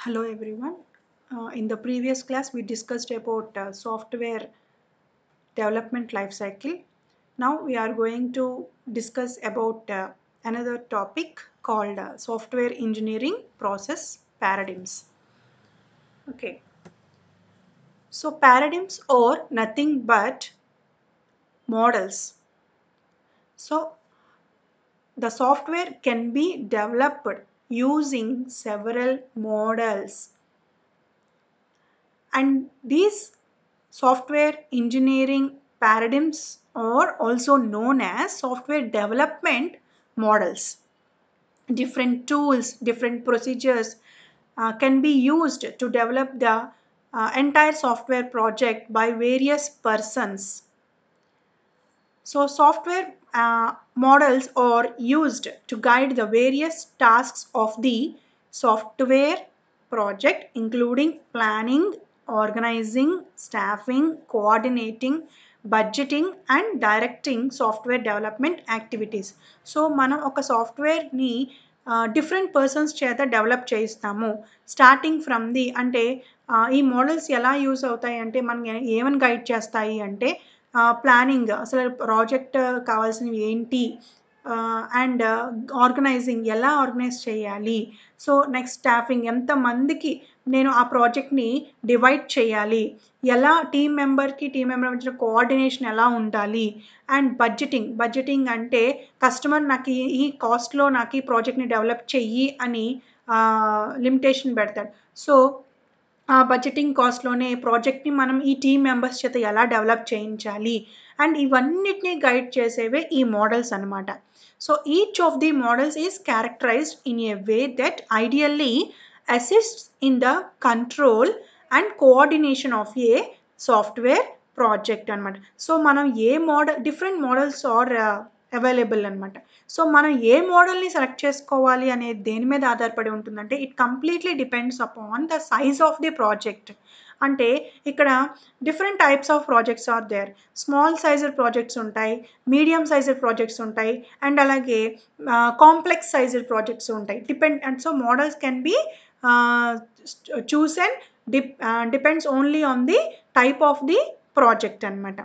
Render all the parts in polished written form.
Hello everyone. In the previous class, we discussed about software development life cycle. Now we are going to discuss about another topic called software engineering process paradigms. Okay, so paradigms are nothing but models. So the software can be developed using several models, and these software engineering paradigms are also known as software development models. Different tools, different procedures can be used to develop the entire software project by various persons. So, software models are used to guide the various tasks of the software project, including planning, organizing, staffing, coordinating, budgeting, and directing software development activities. So, మనం ఒక సాఫ్ట్వేర్ని different persons చేత develop చేయిస్తాము. Starting from the అంటే ఈ models ఎలా use అవుతాయి అంటే మనం ఏమని గైడ్ చేస్తాయి అంటే ప్లానింగ్, అసలు ప్రాజెక్ట్ కావాల్సినవి ఏంటి, అండ్ ఆర్గనైజింగ్ ఎలా ఆర్గనైజ్ చేయాలి, సో నెక్స్ట్ స్టాఫింగ్ ఎంతమందికి నేను ఆ ప్రాజెక్ట్ని డివైడ్ చేయాలి, ఎలా టీం మెంబర్ మధ్య కోఆర్డినేషన్ ఎలా ఉండాలి, అండ్ బడ్జెటింగ్ అంటే కస్టమర్ నాకు ఈ కాస్ట్లో నాకు ఈ ప్రాజెక్ట్ని డెవలప్ చెయ్యి అని లిమిటేషన్ పెడతాడు. సో ఆ బడ్జెటింగ్ కాస్ట్లోనే ప్రాజెక్ట్ని మనం ఈ టీమ్ మెంబర్స్ చేత ఎలా డెవలప్ చేయించాలి అండ్ ఇవన్నిటిని గైడ్ చేసేవే ఈ మోడల్స్ అనమాట. So each of the models is characterized in a way that ideally assists in the control and coordination of a software project అనమాట. సో మనం ఏ model, different models are available అనమాట. So మనం ఏ మోడల్ని select చేసుకోవాలి అనేది దేని మీద ఆధారపడి ఉంటుందంటే it completely depends upon the size of the project. అంటే ఇక్కడ different types of projects are there. Small sizer projects ఉంటాయి, మీడియం సైజర్ ప్రాజెక్ట్స్ ఉంటాయి, అండ్ అలాగే కాంప్లెక్స్ సైజర్ ప్రాజెక్ట్స్ ఉంటాయి. And so models can be choose and depends only on the type of the project అనమాట.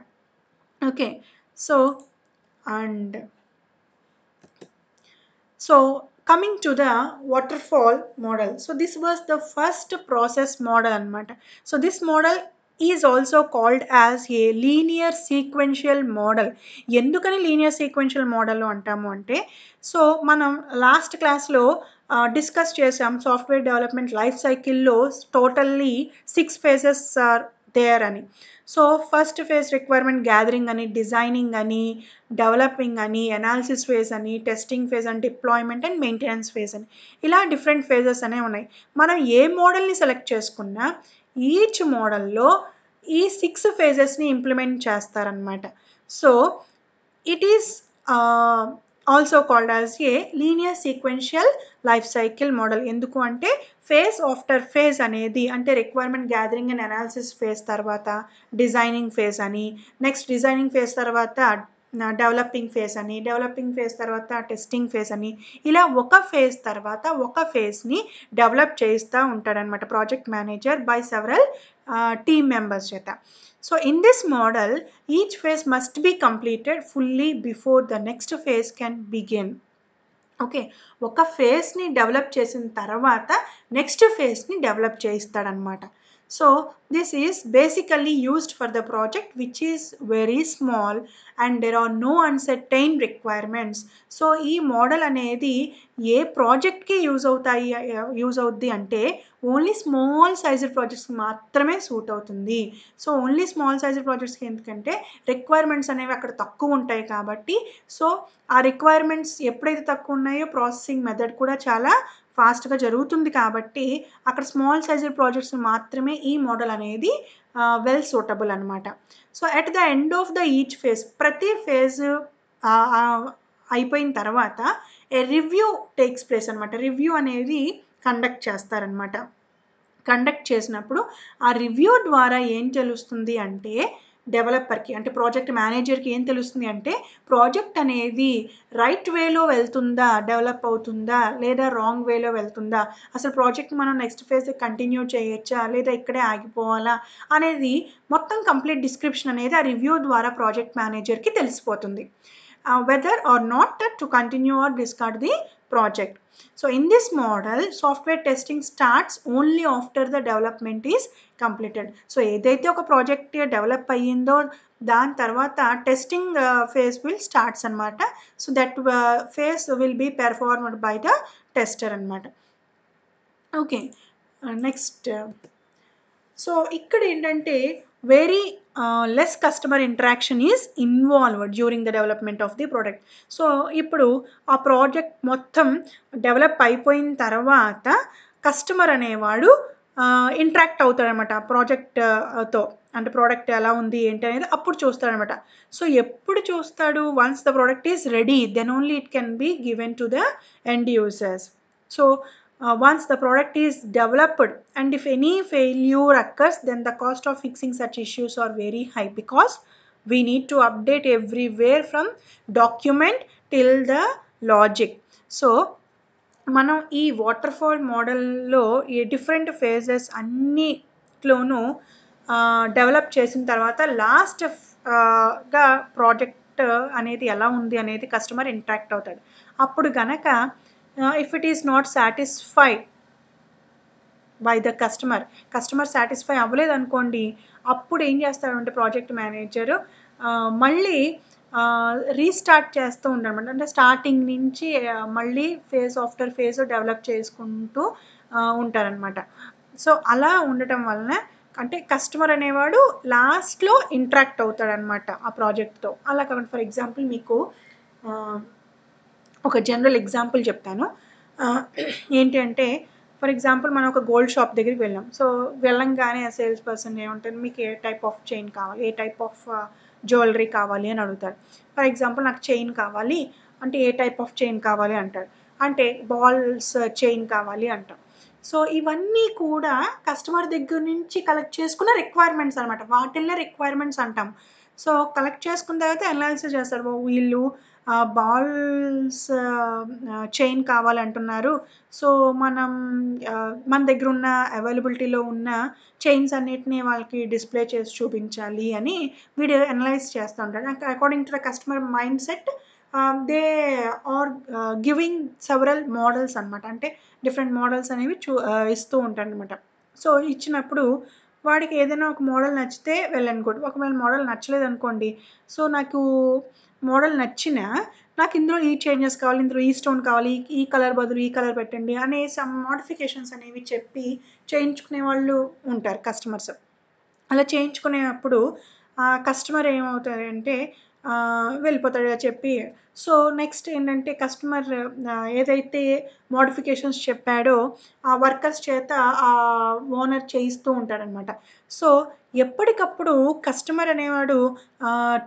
Okay, so and so coming to the waterfall model, so this was the first process model anamata. So this model is also called as a linear sequential model. ఎందుకని linear sequential model అంటాము అంటే, so మనం last క్లాస్లో discuss చేసాం software development life సైకిల్లో totally 6 phases are there అని. So first phase requirement gathering అని, designing అని, డెవలపింగ్ అని, అనాలిసిస్ ఫేజ్ అని, టెస్టింగ్ ఫేజ్ అని, డిప్లాయ్మెంట్ అండ్ మెయింటెనెన్స్ ఫేజ్ అని, ఇలా డిఫరెంట్ ఫేజెస్ అనేవి ఉన్నాయి. మనం ఏ మోడల్ని సెలెక్ట్ చేసుకున్నా ఈచ్ మోడల్లో ఈ 6 phases-ని ఇంప్లిమెంట్ చేస్తారనమాట. So it is also called as a linear sequential life cycle model. ఎందుకు అంటే ఫేజ్ ఆఫ్టర్ ఫేజ్ అనేది, అంటే requirement gathering and analysis phase తర్వాత డిజైనింగ్ ఫేజ్ అని, నెక్స్ట్ డిజైనింగ్ ఫేజ్ తర్వాత డెవలపింగ్ ఫేజ్ అని, డెవలపింగ్ ఫేజ్ తర్వాత టెస్టింగ్ ఫేజ్ అని, ఇలా ఒక ఫేజ్ తర్వాత ఒక ఫేజ్ని డెవలప్ చేస్తూ ఉంటాడనమాట project manager by several team members చేత. So in this model, each phase must be completed fully before the next phase can begin. Okay, ఒక ఫేజ్ని డెవలప్ చేసిన తర్వాత నెక్స్ట్ ఫేజ్ని డెవలప్ చేయిస్తాడనమాట. So this is basically used for the project which is very small and there are no uncertain requirements. So ఈ model అనేది ఏ ప్రాజెక్ట్కి యూజ్ అవుద్ది అంటే ఓన్లీ స్మాల్ సైజర్ ప్రాజెక్ట్స్కి మాత్రమే సూట్ అవుతుంది. సో ఓన్లీ స్మాల్ సైజర్ ప్రాజెక్ట్స్కి ఎందుకంటే రిక్వైర్మెంట్స్ అనేవి అక్కడ తక్కువ ఉంటాయి కాబట్టి, సో ఆ రిక్వైర్మెంట్స్ ఎప్పుడైతే తక్కువ ఉన్నాయో ప్రాసెసింగ్ మెథడ్ కూడా చాలా ఫాస్ట్గా జరుగుతుంది కాబట్టి అక్కడ స్మాల్ సైజర్ ప్రాజెక్ట్స్ మాత్రమే ఈ మోడల్ అనేది వెల్ సూటబుల్ అనమాట. So at the end of the each phase, ప్రతి ఫేజ్ అయిపోయిన తర్వాత ఏ రివ్యూ టేక్స్ ప్లేస్ అనమాట. రివ్యూ అనేది కండక్ట్ చేస్తారనమాట. కండక్ట్ చేసినప్పుడు ఆ రివ్యూ ద్వారా ఏం తెలుస్తుంది అంటే డెవలపర్కి అంటే ప్రాజెక్ట్ మేనేజర్కి ఏం తెలుస్తుంది అంటే ప్రాజెక్ట్ అనేది రైట్ వేలో వెళ్తుందా, డెవలప్ అవుతుందా, లేదా రాంగ్ వేలో వెళ్తుందా, అసలు ప్రాజెక్ట్ మనం నెక్స్ట్ ఫేజ్ కంటిన్యూ చేయొచ్చా లేదా ఇక్కడే ఆగిపోవాలా అనేది మొత్తం కంప్లీట్ డిస్క్రిప్షన్ అనేది ఆ రివ్యూ ద్వారా ప్రాజెక్ట్ మేనేజర్కి తెలిసిపోతుంది. Whether or not to continue or discard the project. So in this model, software testing starts only after the development is completed. So ఏదైతే ఒక ప్రాజెక్ట్ డెవలప్ అయ్యిందో దాని తర్వాత టెస్టింగ్ ఫేజ్ విల్ స్టార్ట్స్ అనమాట. So that phase will be performed by the tester అనమాట. Okay, next so ఇక్కడ ఏంటంటే very less customer interaction is involved during the development of the product. So ఇప్పుడు ఆ project మొత్తం డెవలప్ అయిపోయిన తర్వాత customer అనేవాడు ఇంటరాక్ట్ అవుతాడనమాట ప్రాజెక్ట్తో, అంటే ప్రోడక్ట్ ఎలా ఉంది ఏంటి అనేది అప్పుడు చూస్తాడనమాట. సో ఎప్పుడు చూస్తాడు? Once the product is ready then only it can be given to the end users. So once the product is developed and if any failure occurs then the cost of fixing such issues are very high because we need to update everywhere from document till the logic. So మనం ఈ waterfall మోడల్లో ఈ different phases అన్నిట్లోనూ develop చేసిన తర్వాత లాస్ట్గా project అనేది ఎలా ఉంది అనేది కస్టమర్ ఇంటరాక్ట్ అవుతాడు. అప్పుడు గనక if it is not satisfied by the customer satisfy అవ్వలేదు అనుకోండి, అప్పుడు ఏం చేస్తాడంటే ప్రాజెక్ట్ మేనేజర్ మళ్ళీ రీస్టార్ట్ చేస్తూ ఉంటాడనమాట. అంటే స్టార్టింగ్ నుంచి మళ్ళీ ఫేజ్ ఆఫ్టర్ ఫేజ్ డెవలప్ చేసుకుంటూ ఉంటారనమాట. సో అలా ఉండటం వలన అంటే కస్టమర్ అనేవాడు లాస్ట్లో ఇంటరాక్ట్ అవుతాడనమాట ఆ ప్రాజెక్ట్తో. అలా కాకుండా ఫర్ ఎగ్జాంపుల్ మీకు ఒక జనరల్ ఎగ్జాంపుల్ చెప్తాను. ఏంటి అంటే ఫర్ ఎగ్జాంపుల్ మనం ఒక గోల్డ్ షాప్ దగ్గరికి వెళ్ళాం. సో వెళ్ళంగానే ఆ సేల్స్ పర్సన్ ఏమంటారు, మీకు ఏ టైప్ ఆఫ్ చైన్ కావాలి, ఏ టైప్ ఆఫ్ జ్యువెలరీ కావాలి అని అడుగుతారు. ఫర్ ఎగ్జాంపుల్ నాకు చైన్ కావాలి అంటే ఏ టైప్ ఆఫ్ చైన్ కావాలి అంటాడు. అంటే బాల్స్ చైన్ కావాలి అంటాం. సో ఇవన్నీ కూడా కస్టమర్ దగ్గర నుంచి కలెక్ట్ చేసుకున్న రిక్వైర్మెంట్స్ అనమాట. వాటిల్లో రిక్వైర్మెంట్స్ అంటాం. సో కలెక్ట్ చేసుకున్న తర్వాత అనాలిసిస్ చేస్తారు. వీళ్ళు బాల్స్ చైన్ కావాలంటున్నారు. సో మనం మన దగ్గర ఉన్న అవైలబిలిటీలో ఉన్న చైన్స్ అన్నిటిని వాళ్ళకి డిస్ప్లే చేసి చూపించాలి అని వీడు అనలైజ్ చేస్తూ ఉంటాడు. According to the customer mind set they are giving several models అనమాట. అంటే డిఫరెంట్ మోడల్స్ అనేవి ఇస్తూ ఉంటారు అనమాట. సో ఇచ్చినప్పుడు వాడికి ఏదైనా ఒక మోడల్ నచ్చితే వెళ్ళనుకోండి, ఒకవేళ మోడల్ నచ్చలేదు అనుకోండి, సో నాకు మోడల్ నచ్చినా నాకు ఇందులో ఈ చేంజెస్ కావాలి, ఇందులో ఈ స్టోన్ కావాలి, ఈ కలర్ బదులు ఈ కలర్ పెట్టండి అనే సమ్ మోడిఫికేషన్స్ అనేవి చెప్పి చేయించుకునే వాళ్ళు ఉంటారు కస్టమర్స్. అలా చేయించుకునేటప్పుడు కస్టమర్ ఏమవుతారంటే వెళ్ళిపోతాడు చెప్పి. సో నెక్స్ట్ ఏంటంటే కస్టమర్ ఏదైతే మోడిఫికేషన్స్ చెప్పాడో ఆ వర్కర్స్ చేత ఆ ఓనర్ చేయిస్తూ ఉంటాడనమాట. సో ఎప్పటికప్పుడు కస్టమర్ అనేవాడు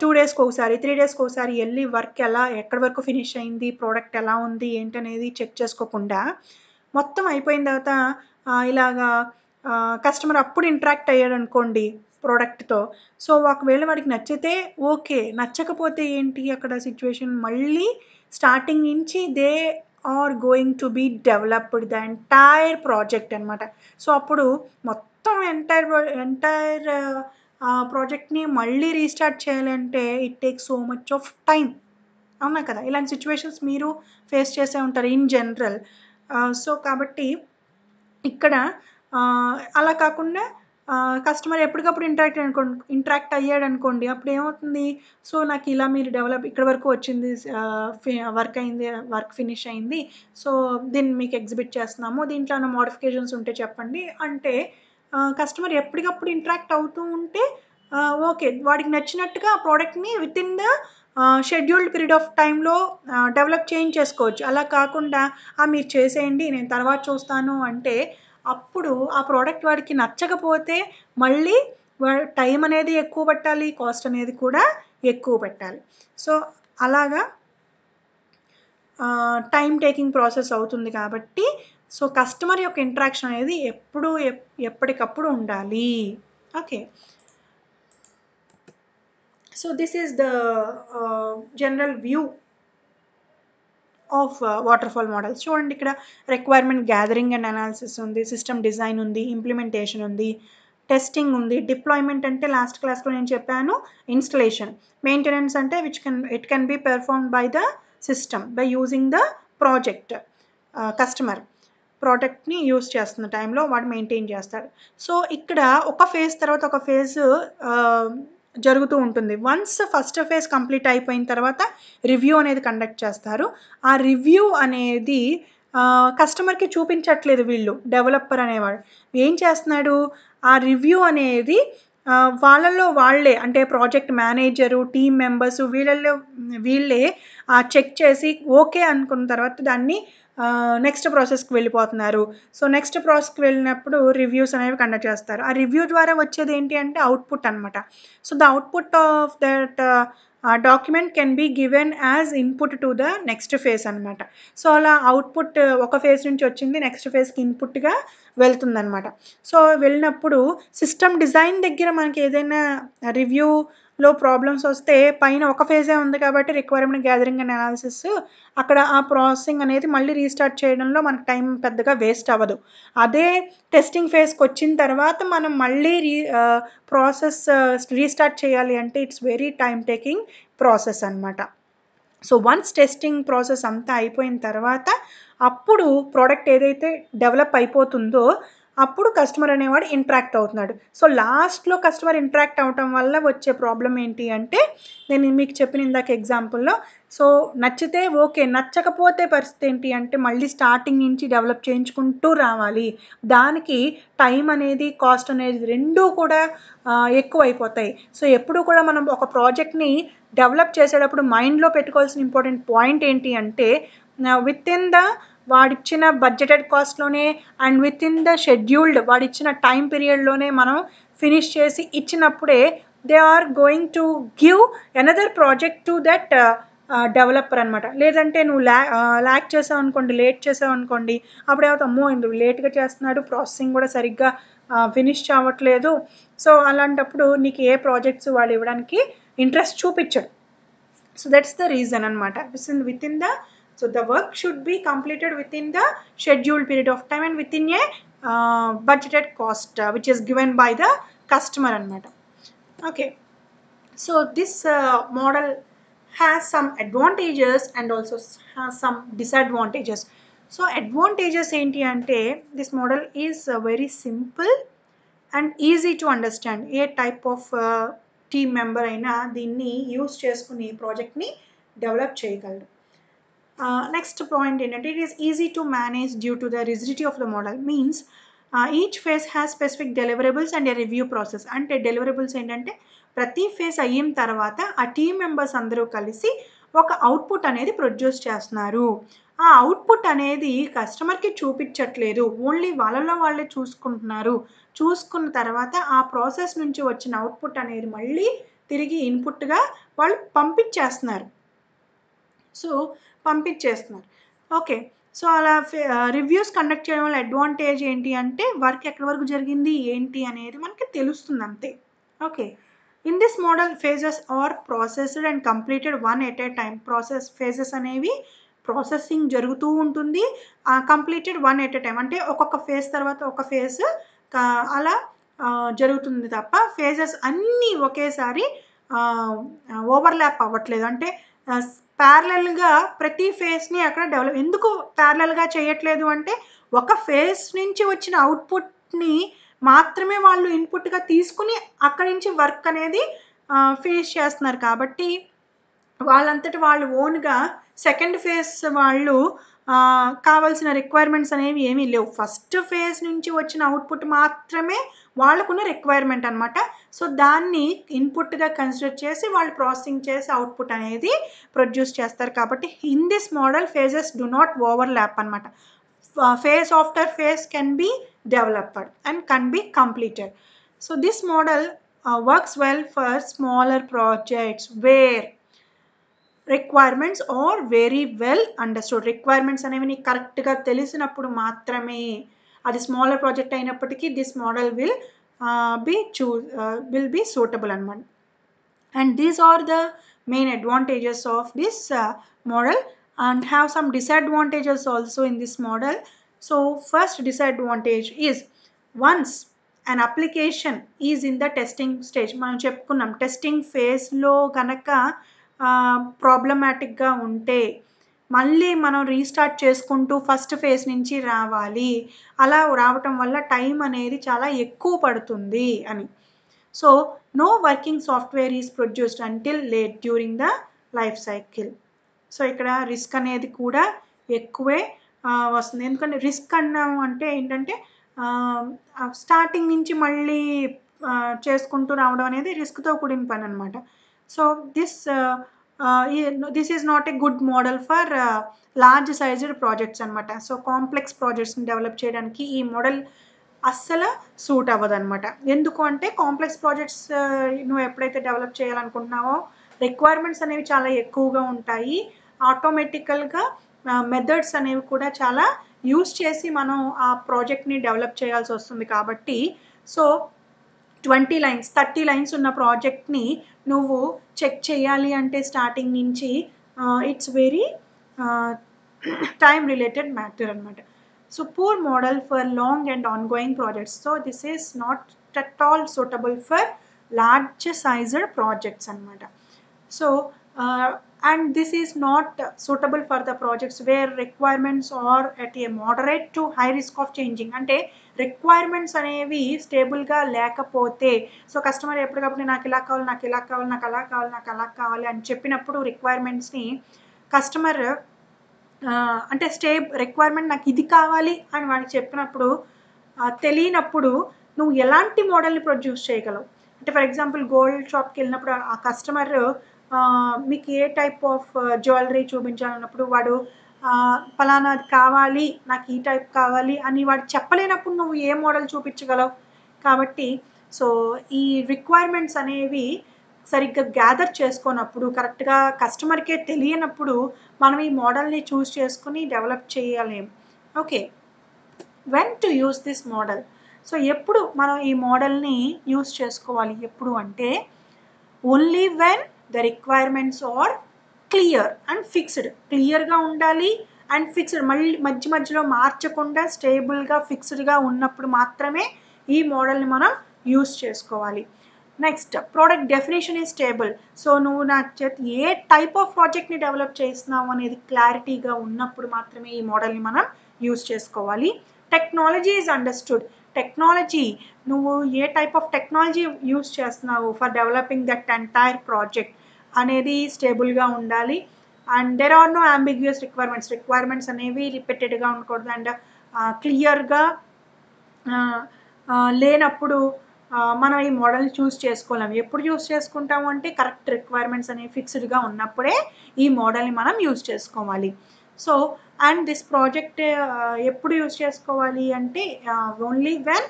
2 డేస్కి ఒకసారి 3 డేస్కి ఒకసారి వెళ్ళి వర్క్ ఎక్కడి వరకు ఫినిష్ అయింది, ప్రోడక్ట్ ఎలా ఉంది ఏంటనేది చెక్ చేసుకోకుండా మొత్తం అయిపోయిన తర్వాత ఇలాగా కస్టమర్ అప్పుడు ఇంటరాక్ట్ అయ్యాడు అనుకోండి ప్రోడక్ట్తో. సో ఒకవేళ వాడికి నచ్చితే ఓకే, నచ్చకపోతే ఏంటి అక్కడ సిచ్యువేషన్, మళ్ళీ స్టార్టింగ్ నుంచి they are going to be developed the entire project అనమాట. సో అప్పుడు మొత్తం ఎంటైర్ ప్రాజెక్ట్ని మళ్ళీ రీస్టార్ట్ చేయాలంటే it takes so much of time. అవునా కదా? ఇలాంటి సిచ్యువేషన్స్ మీరు ఫేస్ చేసే ఉంటారు ఇన్ జనరల్. సో కాబట్టి ఇక్కడ అలా కాకుండా కస్టమర్ ఎప్పటికప్పుడు ఇంటరాక్ట్ అయ్యాడు అనుకోండి, అప్పుడు ఏమవుతుంది, సో నాకు ఇలా మీరు ఇక్కడ వరకు వచ్చింది, వర్క్ అయింది, వర్క్ ఫినిష్ అయింది, సో దీన్ని మీకు ఎగ్జిబిట్ చేస్తున్నాము, దీంట్లో ఏమైనా మోడిఫికేషన్స్ ఉంటే చెప్పండి అంటే కస్టమర్ ఎప్పటికప్పుడు ఇంటరాక్ట్ అవుతూ ఉంటే ఓకే, వాడికి నచ్చినట్టుగా ఆ ప్రోడక్ట్ని with in the scheduled period of టైంలో డెవలప్ చేయించేసుకోవచ్చు. అలా కాకుండా మీరు చేసేయండి నేను తర్వాత చూస్తాను అంటే అప్పుడు ఆ ప్రోడక్ట్ వాడికి నచ్చకపోతే మళ్ళీ టైం అనేది ఎక్కువ పెట్టాలి, కాస్ట్ అనేది కూడా ఎక్కువ పెట్టాలి. సో అలాగా టైం టేకింగ్ ప్రాసెస్ అవుతుంది కాబట్టి సో కస్టమర్ యొక్క ఇంటరాక్షన్ అనేది ఎప్పటికప్పుడు ఉండాలి. Okay, So this is the general view of waterfall models. చూడండి ఇక్కడ రిక్వైర్మెంట్ గ్యాదరింగ్ అండ్ అనాలిసిస్ ఉంది, సిస్టమ్ డిజైన్ ఉంది, ఇంప్లిమెంటేషన్ ఉంది, టెస్టింగ్ ఉంది, డిప్లాయ్మెంట్ అంటే లాస్ట్ క్లాస్లో నేను చెప్పాను, ఇన్స్టలేషన్, మెయింటెనెన్స్ అంటే it can B performed by the system by using the project. Customer ప్రోడక్ట్ని యూజ్ చేస్తున్న టైంలో వాడు మెయింటైన్ చేస్తాడు. సో ఇక్కడ ఒక ఫేజ్ తర్వాత ఒక ఫేజ్ జరుగుతూ ఉంటుంది. వన్స్ ఫస్ట్ ఫేజ్ కంప్లీట్ అయిపోయిన తర్వాత రివ్యూ అనేది కండక్ట్ చేస్తారు. ఆ రివ్యూ అనేది కస్టమర్కి చూపించట్లేదు, వీళ్ళు డెవలపర్ అనేవాడు ఏం చేస్తున్నాడు, ఆ రివ్యూ అనేది వాళ్ళల్లో వాళ్ళే అంటే ప్రాజెక్ట్ మేనేజరు, టీమ్ మెంబర్స్ వీళ్ళే చెక్ చేసి ఓకే అనుకున్న తర్వాత దాన్ని నెక్స్ట్ ప్రాసెస్కి వెళ్ళిపోతున్నారు. సో నెక్స్ట్ ప్రాసెస్కి వెళ్ళినప్పుడు రివ్యూస్ అనేవి కండక్ట్ చేస్తారు. ఆ రివ్యూ ద్వారా వచ్చేది ఏంటి అంటే అవుట్పుట్ అనమాట. So the output of that document can be given as input to the next phase అనమాట. సో అలా అవుట్పుట్ ఒక ఫేజ్ నుంచి వచ్చింది నెక్స్ట్ ఫేజ్కి ఇన్పుట్గా వెళ్తుందనమాట. సో వెళ్ళినప్పుడు సిస్టమ్ డిజైన్ దగ్గర మనకి ఏదైనా రివ్యూలో ప్రాబ్లమ్స్ వస్తే పైన ఒక ఫేజే ఉంది కాబట్టి రిక్వైర్మెంట్ గ్యాదరింగ్ అండ్ అనాలిసిస్ అక్కడ ఆ ప్రాసెసింగ్ అనేది మళ్ళీ రీస్టార్ట్ చేయడంలో మనకు టైం పెద్దగా వేస్ట్ అవ్వదు. అదే టెస్టింగ్ ఫేజ్కి వచ్చిన తర్వాత మనం మళ్ళీ ప్రాసెస్ రీస్టార్ట్ చేయాలి అంటే it's very time taking process అనమాట. సో వన్స్ టెస్టింగ్ ప్రాసెస్ అంతా అయిపోయిన తర్వాత అప్పుడు ప్రోడక్ట్ ఏదైతే డెవలప్ అయిపోతుందో అప్పుడు కస్టమర్ అనేవాడు ఇంటరాక్ట్ అవుతున్నాడు. సో లాస్ట్లో కస్టమర్ ఇంటరాక్ట్ అవటం వల్ల వచ్చే ప్రాబ్లం ఏంటి అంటే నేను మీకు చెప్పిన ఇందాక ఎగ్జాంపుల్లో, సో నచ్చితే ఓకే, నచ్చకపోతే పరిస్థితి ఏంటి అంటే మళ్ళీ స్టార్టింగ్ నుంచి డెవలప్ చేయించుకుంటూ రావాలి. దానికి టైం అనేది కాస్ట్ అనేది రెండూ కూడా ఎక్కువ అయిపోతాయి. సో ఎప్పుడు కూడా మనం ఒక ప్రాజెక్ట్ని డెవలప్ చేసేటప్పుడు మైండ్లో పెట్టుకోవాల్సిన ఇంపార్టెంట్ పాయింట్ ఏంటి అంటే విత్ ఇన్ ద వాడిచ్చిన బడ్జెటెడ్ కాస్ట్లోనే and within the scheduled వాడిచ్చిన టైం పీరియడ్లోనే మనం ఫినిష్ చేసి ఇచ్చినప్పుడే they are going to give another project to that developer అనమాట. లేదంటే నువ్వు ల్యాక్ చేసావు అనుకోండి, లేట్ చేసావు అనుకోండి, అప్పుడేమవుతా అమ్మో ఇందుకు లేట్గా చేస్తున్నాడు, ప్రాసెసింగ్ కూడా సరిగ్గా ఫినిష్ అవ్వట్లేదు. సో అలాంటప్పుడు నీకు ఏ ప్రాజెక్ట్స్ వాళ్ళు ఇవ్వడానికి ఇంట్రెస్ట్ చూపించడు. సో దట్స్ ద రీజన్ అనమాట. Within the so the work should be completed within the scheduled period of time and within a budgeted cost which is given by the customer anamata. Okay, so this model has some advantages and also has some disadvantages. So advantages enti ante this model is very simple and easy to understand. A type of team member అయినా దీన్ని use చేసుకుని ప్రాజెక్ట్ని develop చేయగలరు. Next point ఏంటంటే it is easy to manage due to the rigidity of the model. Means each phase has specific deliverables and a review process. అంటే deliverables ఏంటంటే ప్రతి phase అయిన తర్వాత ఆ టీమ్ మెంబర్స్ అందరూ కలిసి ఒక అవుట్పుట్ అనేది ప్రొడ్యూస్ చేస్తున్నారు. ఆ అవుట్పుట్ అనేది కస్టమర్కి చూపించట్లేదు, ఓన్లీ వాళ్ళలో వాళ్ళే చూసుకుంటున్నారు. చూసుకున్న తర్వాత ఆ ప్రాసెస్ నుంచి వచ్చిన అవుట్పుట్ అనేది మళ్ళీ తిరిగి ఇన్పుట్గా వాళ్ళు పంపించేస్తున్నారు. ఓకే, సో అలా రివ్యూస్ కండక్ట్ చేయడం వల్ల అడ్వాంటేజ్ ఏంటి అంటే వర్క్ ఎక్కడి వరకు జరిగింది ఏంటి అనేది మనకి తెలుస్తుంది అంతే. Okay, in this model phases are processed and completed one at a time. Phases అనేవి ప్రాసెసింగ్ జరుగుతూ ఉంటుంది, completed one at a time అంటే ఒక్కొక్క ఫేజ్ తర్వాత ఒక ఫేజ్ అలా జరుగుతుంది తప్ప ఫేజెస్ అన్నీ ఒకేసారి ఓవర్లాప్ అవ్వట్లేదు. అంటే ప్యారలల్గా ప్రతి ఫేజ్ని అక్కడ డెవలప్ ఎందుకు ప్యారలల్గా చేయట్లేదు అంటే ఒక ఫేజ్ నుంచి వచ్చిన అవుట్పుట్ని మాత్రమే వాళ్ళు ఇన్పుట్గా తీసుకుని అక్కడి నుంచి వర్క్ అనేది ఫినిష్ చేస్తున్నారు. కాబట్టి వాళ్ళంతటి వాళ్ళు ఓన్గా సెకండ్ ఫేజ్ వాళ్ళు కావాల్సిన రిక్వైర్మెంట్స్ అనేవి ఏమీ లేవు. ఫస్ట్ ఫేజ్ నుంచి వచ్చిన అవుట్పుట్ మాత్రమే వాళ్ళకున్న రిక్వైర్మెంట్ అనమాట. సో దాన్ని ఇన్పుట్గా కన్సిడర్ చేసి వాళ్ళు ప్రాసెసింగ్ చేసి అవుట్పుట్ అనేది ప్రొడ్యూస్ చేస్తారు. కాబట్టి in this model phases do not overlap అనమాట. phase after phase can be developed and can be completed. So this model works well for smaller projects where requirements are very well understood. Requirements అనేవి నీకు కరెక్ట్గా తెలిసినప్పుడు మాత్రమే, అది smaller project అయినప్పటికీ this model will be suitable అనమాట. And these are the main advantages of this model, and have some disadvantages also in this model. So first disadvantage is, once an application is in the testing stage, మనం చెప్పుకున్నాం testing ఫేజ్లో కనుక ప్రాబ్లమాటిక్గా ఉంటే మళ్ళీ మనం restart చేసుకుంటూ first phase నుంచి రావాలి, అలా రావటం వల్ల టైం అనేది చాలా ఎక్కువ పడుతుంది అని. So no working software is produced until late during the life cycle. So ఇక్కడ రిస్క్ అనేది కూడా ఎక్కువే వస్తుంది. ఎందుకంటే రిస్క్ అన్నాం అంటే ఏంటంటే స్టార్టింగ్ నుంచి మళ్ళీ చేసుకుంటూ రావడం అనేది రిస్క్తో కూడిన పని అనమాట. So this is not a good model for large sized projects అనమాట. సో కాంప్లెక్స్ ప్రాజెక్ట్స్ని డెవలప్ చేయడానికి ఈ మోడల్ అస్సలు సూట్ అవ్వదు అనమాట. ఎందుకు అంటే కాంప్లెక్స్ ప్రాజెక్ట్స్ నువ్వు ఎప్పుడైతే డెవలప్ చేయాలనుకుంటున్నావో రిక్వైర్మెంట్స్ అనేవి చాలా ఎక్కువగా ఉంటాయి. ఆటోమేటికల్గా మెథడ్స్ అనేవి కూడా చాలా యూస్ చేసి మనం ఆ ప్రాజెక్ట్ని డెవలప్ చేయాల్సి వస్తుంది. కాబట్టి సో 20 లైన్స్ 30 లైన్స్ ఉన్న ప్రాజెక్ట్ని నువ్వు చెక్ చేయాలి అంటే స్టార్టింగ్ నుంచి it's very time related matter అనమాట. So poor model for long and ongoing projects. So this is not at all suitable for large sized projects anamata. So and this is not suitable for the projects where requirements are at a moderate to high risk of changing. అంటే requirements అనేవి స్టేబుల్గా లేకపోతే, so customer ఎప్పటికప్పుడు నాకు ఇలా కావాలి, నాకు ఇలా కావాలి, నాకు అలా కావాలి, నాకు అలా కావాలి అని చెప్పినప్పుడు రిక్వైర్మెంట్స్ని కస్టమర్ అంటే రిక్వైర్మెంట్ నాకు ఇది కావాలి అని వాడికి చెప్పినప్పుడు తెలియనప్పుడు నువ్వు ఎలాంటి మోడల్ని ప్రొడ్యూస్ చేయగలవు. అంటే ఫర్ ఎగ్జాంపుల్ గోల్డ్ షాప్కి వెళ్ళినప్పుడు ఆ కస్టమర్ మీకు ఏ టైప్ ఆఫ్ జ్యువెలరీ చూపించాలన్నప్పుడు వాడు ఫలానాది కావాలి, నాకు ఈ టైప్ కావాలి అని వాడు చెప్పలేనప్పుడు నువ్వు ఏ మోడల్ చూపించగలవు. కాబట్టి సో ఈ రిక్వైర్మెంట్స్ అనేవి సరిగ్గా గ్యాదర్ చేసుకోనప్పుడు, కరెక్ట్గా కస్టమర్కే తెలియనప్పుడు మనం ఈ మోడల్ని చూస్ చేసుకుని డెవలప్ చేయలేము. Okay, when to use this model. So ఎప్పుడు మనం ఈ మోడల్ని యూస్ చేసుకోవాలి, ఎప్పుడు అంటే only when the requirements are clear and fixed. క్లియర్గా ఉండాలి అండ్ ఫిక్స్డ్, మళ్ళీ మధ్య మధ్యలో మార్చకుండా స్టేబుల్గా ఫిక్స్డ్గా ఉన్నప్పుడు మాత్రమే ఈ మోడల్ని మనం యూస్ చేసుకోవాలి. Next, product definition is stable. So నువ్వు నా చేతి ఏ టైప్ ఆఫ్ ప్రాజెక్ట్ని డెవలప్ చేస్తున్నావు అనేది క్లారిటీగా ఉన్నప్పుడు మాత్రమే ఈ మోడల్ని మనం యూస్ చేసుకోవాలి. Technology is understood. టెక్నాలజీ, నువ్వు ఏ టైప్ ఆఫ్ టెక్నాలజీ యూస్ చేస్తున్నావు for developing that entire project అనేది స్టేబుల్గా ఉండాలి. And there are no ambiguous requirements అనేవి రిపీటెడ్గా ఉండకూడదు. అండ్ క్లియర్గా లేనప్పుడు మనం ఈ మోడల్ని చూస్ చేసుకోలేము. ఎప్పుడు యూస్ చేసుకుంటాము అంటే కరెక్ట్ రిక్వైర్మెంట్స్ అనేవి ఫిక్స్డ్గా ఉన్నప్పుడే ఈ మోడల్ని మనం యూస్ చేసుకోవాలి. సో అండ్ దిస్ ప్రాజెక్ట్ ఎప్పుడు యూస్ చేసుకోవాలి అంటే only when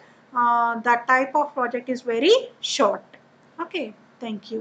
the type of project is very short. Okay, thank you.